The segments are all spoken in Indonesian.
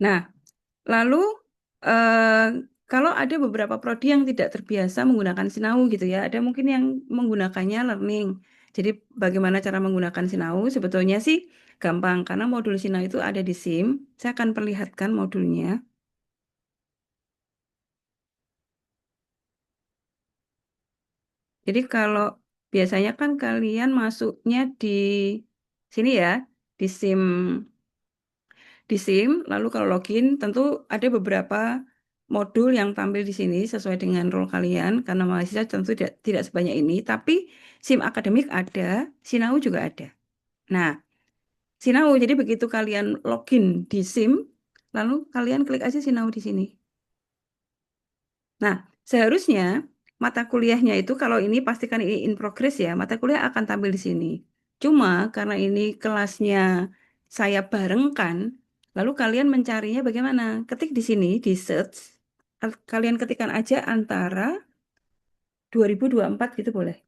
Nah, lalu eh, kalau ada beberapa prodi yang tidak terbiasa menggunakan Sinau gitu ya, ada mungkin yang menggunakannya learning. Jadi bagaimana cara menggunakan Sinau? Sebetulnya sih gampang karena modul Sinau itu ada di SIM. Saya akan perlihatkan modulnya. Jadi kalau biasanya kan kalian masuknya di sini ya, di SIM, lalu kalau login tentu ada beberapa modul yang tampil di sini sesuai dengan role kalian karena mahasiswa tentu tidak sebanyak ini, tapi SIM akademik ada, Sinau juga ada. Nah, Sinau jadi begitu kalian login di SIM, lalu kalian klik aja Sinau di sini. Nah, seharusnya mata kuliahnya itu kalau ini pastikan ini in progress ya, mata kuliah akan tampil di sini. Cuma karena ini kelasnya saya barengkan, lalu kalian mencarinya bagaimana? Ketik di sini, di search, kalian ketikkan aja antara 2024 gitu boleh.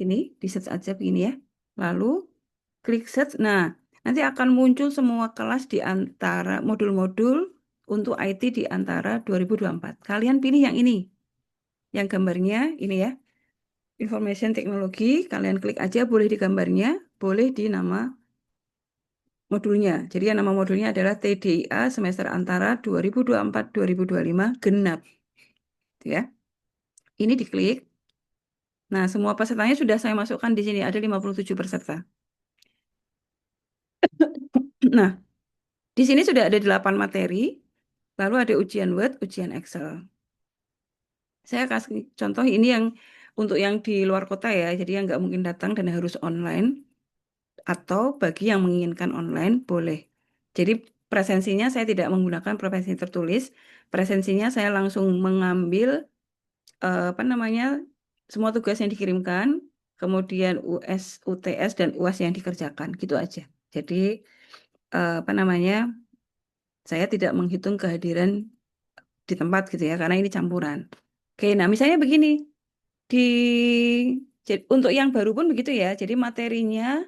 Ini di search aja begini ya. Lalu klik search. Nah, nanti akan muncul semua kelas di antara modul-modul untuk IT di antara 2024. Kalian pilih yang ini. Yang gambarnya ini ya, information teknologi, kalian klik aja boleh di gambarnya, boleh di nama modulnya. Jadi yang nama modulnya adalah TDIA semester antara 2024-2025 genap, gitu ya. Ini diklik. Nah, semua pesertanya sudah saya masukkan di sini, ada 57 peserta. Nah, di sini sudah ada 8 materi, lalu ada ujian Word, ujian Excel. Saya kasih contoh ini yang untuk yang di luar kota ya, jadi yang nggak mungkin datang dan harus online. Atau bagi yang menginginkan online boleh. Jadi presensinya saya tidak menggunakan presensi tertulis, presensinya saya langsung mengambil apa namanya semua tugas yang dikirimkan, kemudian US, UTS dan UAS yang dikerjakan, gitu aja. Jadi apa namanya saya tidak menghitung kehadiran di tempat gitu ya, karena ini campuran. Oke, nah misalnya begini di untuk yang baru pun begitu ya. Jadi materinya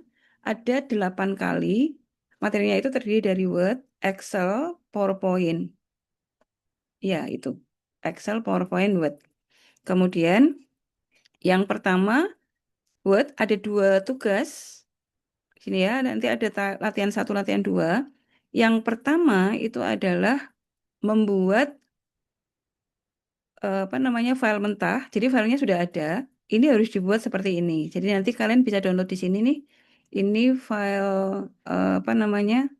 ada 8 kali. Materinya itu terdiri dari Word, Excel, PowerPoint. Ya, itu. Excel, PowerPoint, Word. Kemudian yang pertama, Word ada 2 tugas. Sini ya, nanti ada latihan 1, latihan 2. Yang pertama itu adalah membuat apa namanya file mentah. Jadi filenya sudah ada. Ini harus dibuat seperti ini. Jadi nanti kalian bisa download di sini nih. Ini file apa namanya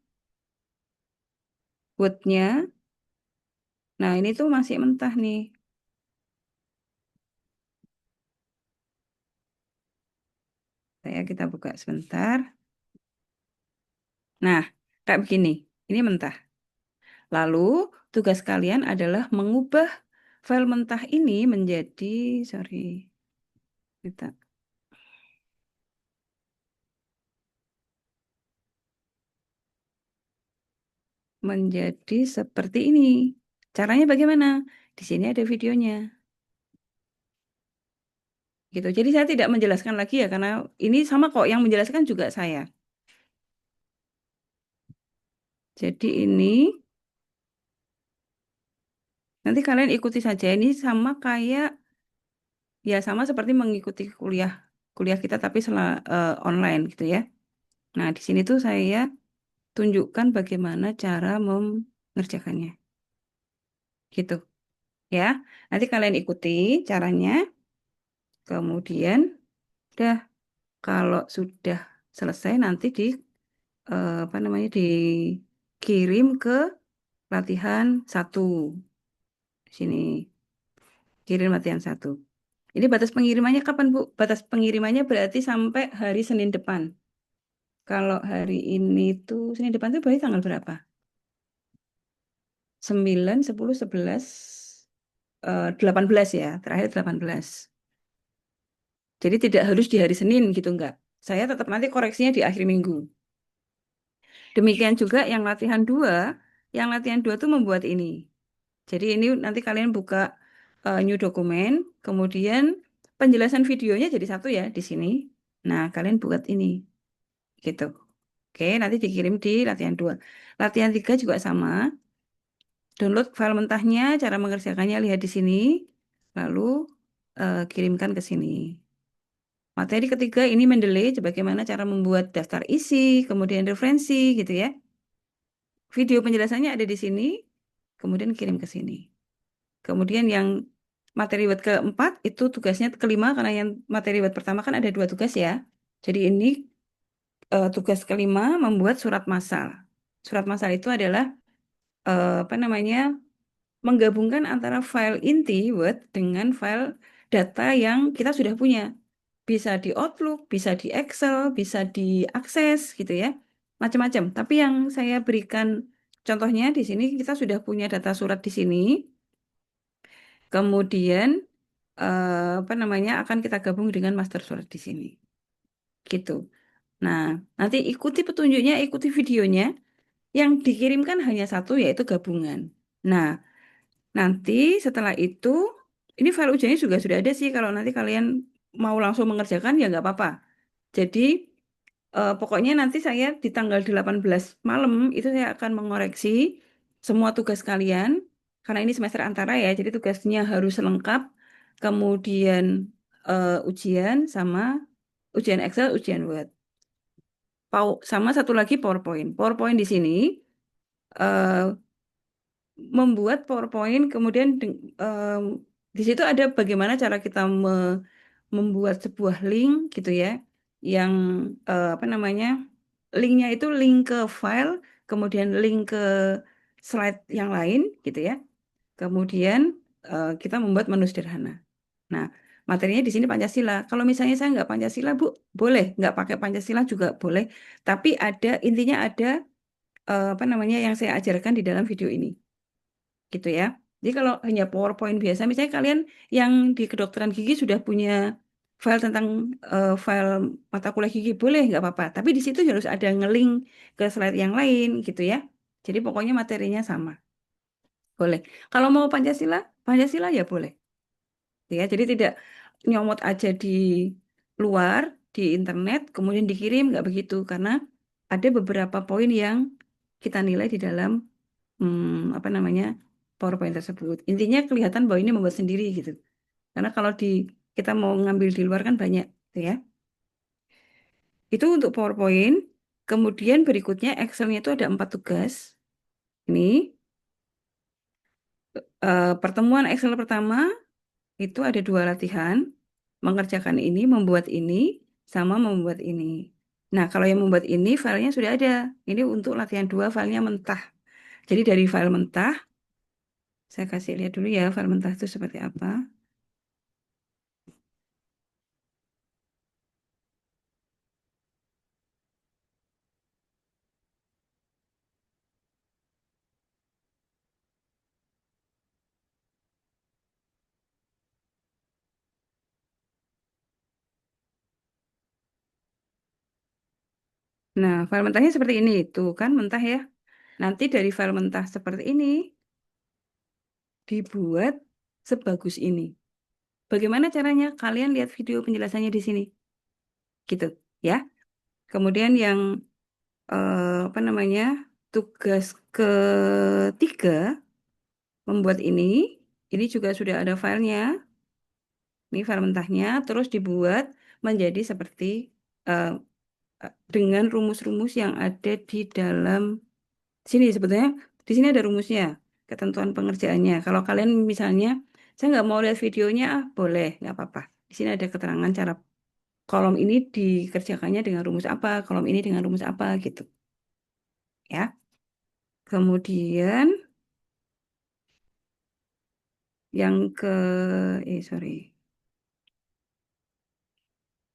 Word-nya. Nah ini tuh masih mentah nih. Kita buka sebentar. Nah kayak begini. Ini mentah. Lalu tugas kalian adalah mengubah file mentah ini menjadi, sorry, kita menjadi seperti ini. Caranya bagaimana? Di sini ada videonya. Gitu. Jadi saya tidak menjelaskan lagi ya karena ini sama kok yang menjelaskan juga saya. Jadi ini nanti kalian ikuti saja ini sama kayak ya sama seperti mengikuti kuliah kuliah kita tapi online gitu ya. Nah, di sini tuh saya tunjukkan bagaimana cara mengerjakannya. Gitu ya. Nanti kalian ikuti caranya. Kemudian udah kalau sudah selesai nanti apa namanya dikirim ke latihan 1 di sini kirim latihan 1. Ini batas pengirimannya kapan Bu? Batas pengirimannya berarti sampai hari Senin depan. Kalau hari ini tuh Senin depan tuh berarti tanggal berapa? 9, 10, 11, 18 ya. Terakhir 18. Jadi tidak harus di hari Senin gitu enggak. Saya tetap nanti koreksinya di akhir minggu. Demikian juga yang latihan 2 tuh membuat ini. Jadi ini nanti kalian buka new dokumen, kemudian penjelasan videonya jadi 1 ya di sini. Nah, kalian buat ini gitu. Oke, nanti dikirim di latihan 2. Latihan 3 juga sama. download file mentahnya, cara mengerjakannya lihat di sini, lalu kirimkan ke sini. Materi ketiga ini Mendeley, bagaimana cara membuat daftar isi, kemudian referensi gitu ya. Video penjelasannya ada di sini, kemudian kirim ke sini. Kemudian yang materi web keempat itu tugasnya kelima, karena yang materi web pertama kan ada dua tugas ya. Jadi ini tugas kelima membuat surat massal. Surat massal itu adalah apa namanya, menggabungkan antara file inti Word dengan file data yang kita sudah punya. Bisa di Outlook, bisa di Excel, bisa diakses gitu ya. Macam-macam. Tapi yang saya berikan contohnya di sini, kita sudah punya data surat di sini. Kemudian apa namanya, akan kita gabung dengan master surat di sini. Gitu. Nah, nanti ikuti petunjuknya, ikuti videonya. Yang dikirimkan hanya satu, yaitu gabungan. Nah, nanti setelah itu, ini file ujiannya juga sudah ada sih. Kalau nanti kalian mau langsung mengerjakan ya nggak apa-apa. Jadi pokoknya nanti saya di tanggal 18 malam itu saya akan mengoreksi semua tugas kalian. Karena ini semester antara ya, jadi tugasnya harus lengkap. Kemudian ujian sama ujian Excel, ujian Word. Sama satu lagi PowerPoint. PowerPoint di sini eh, membuat PowerPoint, kemudian di situ ada bagaimana cara kita membuat sebuah link gitu ya, yang apa namanya, linknya itu link ke file, kemudian link ke slide yang lain gitu ya, kemudian kita membuat menu sederhana. Nah, materinya di sini Pancasila. Kalau misalnya saya nggak Pancasila, Bu, boleh. Nggak pakai Pancasila juga boleh. Tapi ada, intinya ada apa namanya, yang saya ajarkan di dalam video ini gitu ya. Jadi kalau hanya PowerPoint biasa, misalnya kalian yang di kedokteran gigi sudah punya file tentang file mata kuliah gigi, boleh nggak apa-apa. Tapi di situ harus ada ngelink ke slide yang lain gitu ya. Jadi pokoknya materinya sama, boleh. Kalau mau Pancasila, Pancasila ya boleh. Ya, jadi tidak nyomot aja di luar di internet, kemudian dikirim nggak begitu, karena ada beberapa poin yang kita nilai di dalam apa namanya, PowerPoint tersebut. Intinya kelihatan bahwa ini membuat sendiri gitu. Karena kalau kita mau ngambil di luar kan banyak, gitu ya. Itu untuk PowerPoint. Kemudian berikutnya Excelnya itu ada 4 tugas. Ini pertemuan Excel pertama itu ada 2 latihan, mengerjakan ini, membuat ini, sama membuat ini. Nah, kalau yang membuat ini filenya sudah ada. Ini untuk latihan 2, filenya mentah. Jadi dari file mentah, saya kasih lihat dulu ya file mentah itu seperti apa. Nah, file mentahnya seperti ini. Tuh kan mentah ya. Nanti dari file mentah seperti ini dibuat sebagus ini. Bagaimana caranya? Kalian lihat video penjelasannya di sini. Gitu ya. Kemudian yang apa namanya? Tugas ketiga membuat ini juga sudah ada filenya. Ini file mentahnya terus dibuat menjadi seperti eh, dengan rumus-rumus yang ada di dalam sini. Sebetulnya di sini ada rumusnya, ketentuan pengerjaannya. Kalau kalian misalnya, saya nggak mau lihat videonya, boleh, nggak apa-apa. Di sini ada keterangan cara kolom ini dikerjakannya dengan rumus apa, kolom ini dengan rumus apa, gitu. Ya. Kemudian yang ke, sorry,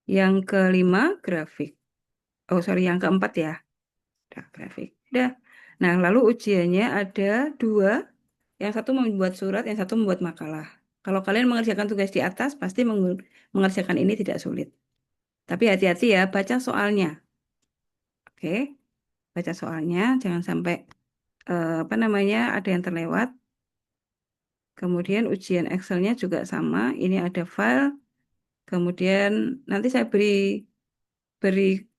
yang kelima grafik. Oh sorry, yang keempat ya, udah grafik. Udah. Nah, lalu ujiannya ada 2. Yang satu membuat surat, yang satu membuat makalah. Kalau kalian mengerjakan tugas di atas, pasti mengerjakan ini tidak sulit. Tapi hati-hati ya, baca soalnya. Oke, baca soalnya, jangan sampai apa namanya, ada yang terlewat. Kemudian ujian Excelnya juga sama. Ini ada file. Kemudian nanti saya beri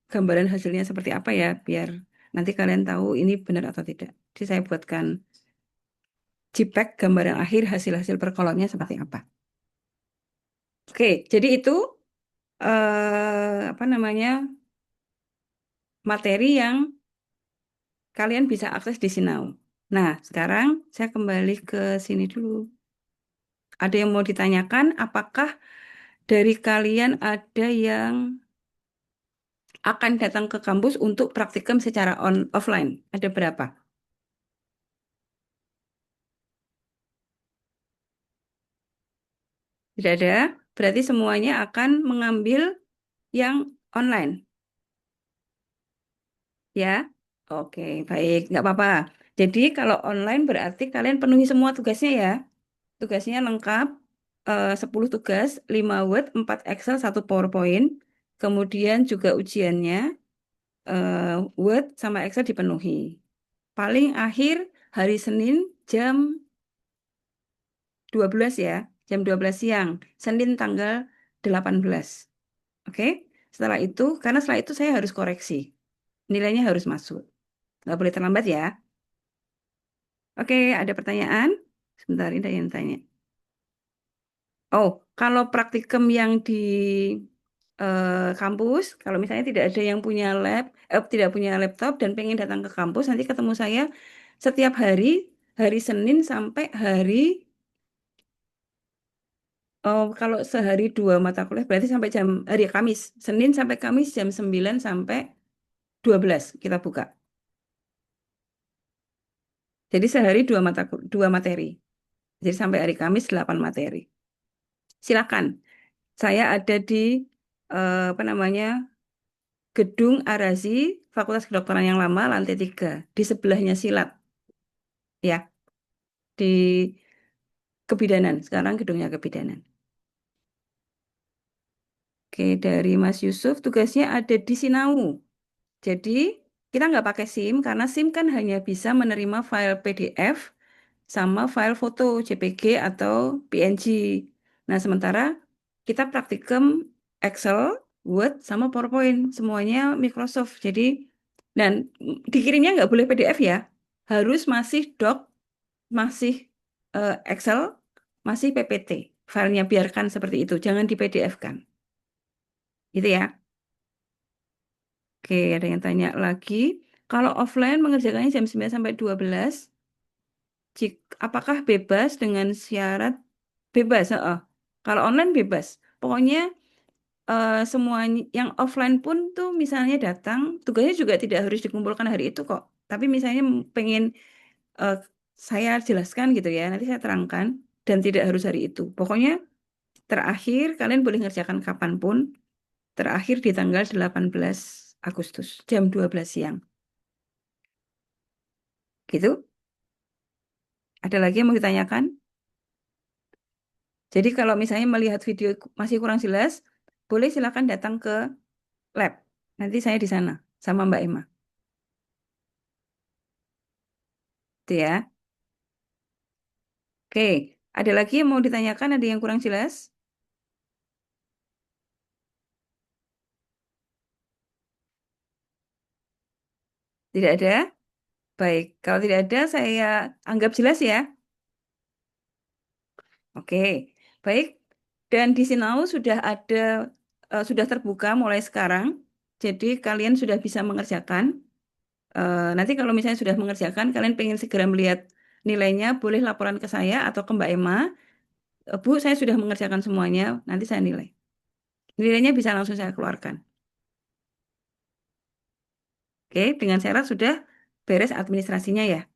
gambaran hasilnya seperti apa ya, biar nanti kalian tahu ini benar atau tidak. Jadi saya buatkan JPEG gambar yang akhir hasil-hasil perkolonnya seperti apa. Oke, jadi itu apa namanya materi yang kalian bisa akses di Sinau. Nah, sekarang saya kembali ke sini dulu. Ada yang mau ditanyakan? Apakah dari kalian ada yang akan datang ke kampus untuk praktikum secara offline? Ada berapa? Tidak ada. Berarti semuanya akan mengambil yang online, ya? Oke, baik. Nggak apa-apa. Jadi kalau online berarti kalian penuhi semua tugasnya ya. Tugasnya lengkap, 10 tugas, 5 Word, 4 Excel, 1 PowerPoint. Kemudian juga ujiannya, Word sama Excel dipenuhi. Paling akhir hari Senin jam 12 ya, jam 12 siang. Senin tanggal 18. Oke? Setelah itu, karena setelah itu saya harus koreksi. Nilainya harus masuk. Nggak boleh terlambat ya. Oke, ada pertanyaan? Sebentar, ini ada yang tanya. Oh, kalau praktikum yang di kampus, kalau misalnya tidak ada yang punya tidak punya laptop dan pengen datang ke kampus, nanti ketemu saya setiap hari, hari Senin sampai kalau sehari 2 mata kuliah, berarti sampai hari Kamis. Senin sampai Kamis jam 9 sampai 12 kita buka. Jadi sehari 2 materi. Jadi sampai hari Kamis 8 materi. Silakan. Saya ada di apa namanya Gedung Arazi, Fakultas Kedokteran yang lama, lantai 3. Di sebelahnya Silat, ya. Di Kebidanan. Sekarang gedungnya Kebidanan. Oke, dari Mas Yusuf, tugasnya ada di Sinau. Jadi, kita nggak pakai SIM, karena SIM kan hanya bisa menerima file PDF sama file foto JPG atau PNG. Nah, sementara kita praktikum Excel, Word, sama PowerPoint. Semuanya Microsoft. Jadi, dan dikirimnya nggak boleh PDF ya. Harus masih doc, masih Excel, masih PPT. Filenya biarkan seperti itu. Jangan di PDF-kan. Gitu ya. Oke, ada yang tanya lagi. Kalau offline mengerjakannya jam 9 sampai 12, apakah bebas dengan syarat bebas? Heeh. Kalau online bebas. Pokoknya semua yang offline pun tuh misalnya datang, tugasnya juga tidak harus dikumpulkan hari itu kok. Tapi misalnya pengen eh, saya jelaskan gitu ya, nanti saya terangkan dan tidak harus hari itu. Pokoknya terakhir kalian boleh ngerjakan kapanpun, terakhir di tanggal 18 Agustus jam 12 siang. Gitu. Ada lagi yang mau ditanyakan? Jadi kalau misalnya melihat video masih kurang jelas, boleh silakan datang ke lab. Nanti saya di sana sama Mbak Emma. Itu ya. Oke, ada lagi yang mau ditanyakan? Ada yang kurang jelas? Tidak ada? Baik, kalau tidak ada saya anggap jelas ya. Oke, baik. Dan di Sinau sudah sudah terbuka mulai sekarang. Jadi kalian sudah bisa mengerjakan. Nanti kalau misalnya sudah mengerjakan, kalian pengen segera melihat nilainya, boleh laporan ke saya atau ke Mbak Emma. Bu, saya sudah mengerjakan semuanya, nanti saya nilai. Nilainya bisa langsung saya keluarkan. Oke, dengan syarat sudah beres administrasinya ya.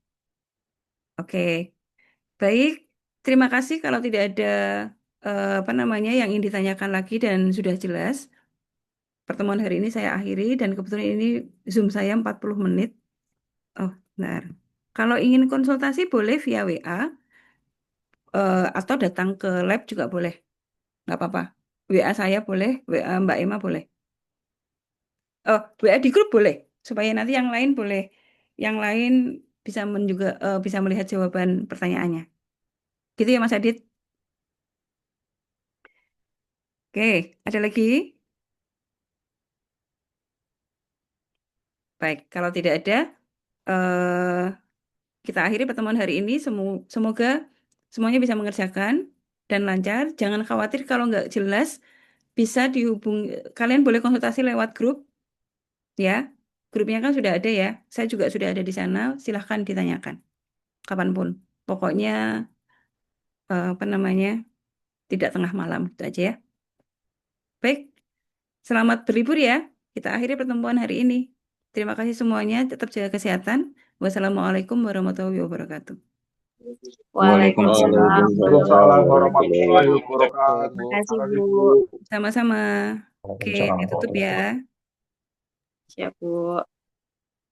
Oke, baik. Terima kasih kalau tidak ada apa namanya yang ingin ditanyakan lagi dan sudah jelas. Pertemuan hari ini saya akhiri dan kebetulan ini Zoom saya 40 menit. Oh, benar. Kalau ingin konsultasi boleh via WA atau datang ke lab juga boleh. Nggak apa-apa. WA saya boleh, WA Mbak Emma boleh. Oh, WA di grup boleh. Supaya nanti yang lain boleh. Yang lain juga bisa melihat jawaban pertanyaannya. Gitu ya Mas Adit. Oke, ada lagi? Baik, kalau tidak ada, eh kita akhiri pertemuan hari ini. Semoga semuanya bisa mengerjakan dan lancar. Jangan khawatir kalau nggak jelas, bisa dihubungi. Kalian boleh konsultasi lewat grup, ya. Grupnya kan sudah ada ya. Saya juga sudah ada di sana. Silahkan ditanyakan kapanpun. Pokoknya apa namanya, tidak tengah malam itu aja ya. Baik, selamat berlibur ya. Kita akhiri pertemuan hari ini. Terima kasih semuanya. Tetap jaga kesehatan. Wassalamualaikum warahmatullahi wabarakatuh. Waalaikumsalam Waalaikumsalam warahmatullahi warahmatullahi wabarakatuh, wabarakatuh. Bu. Terima Makasih, kasih, Bu. Bu. Sama-sama. Oke, Waalaikumsalam ditutup warahmatullahi ya. wabarakatuh. Siap, Bu.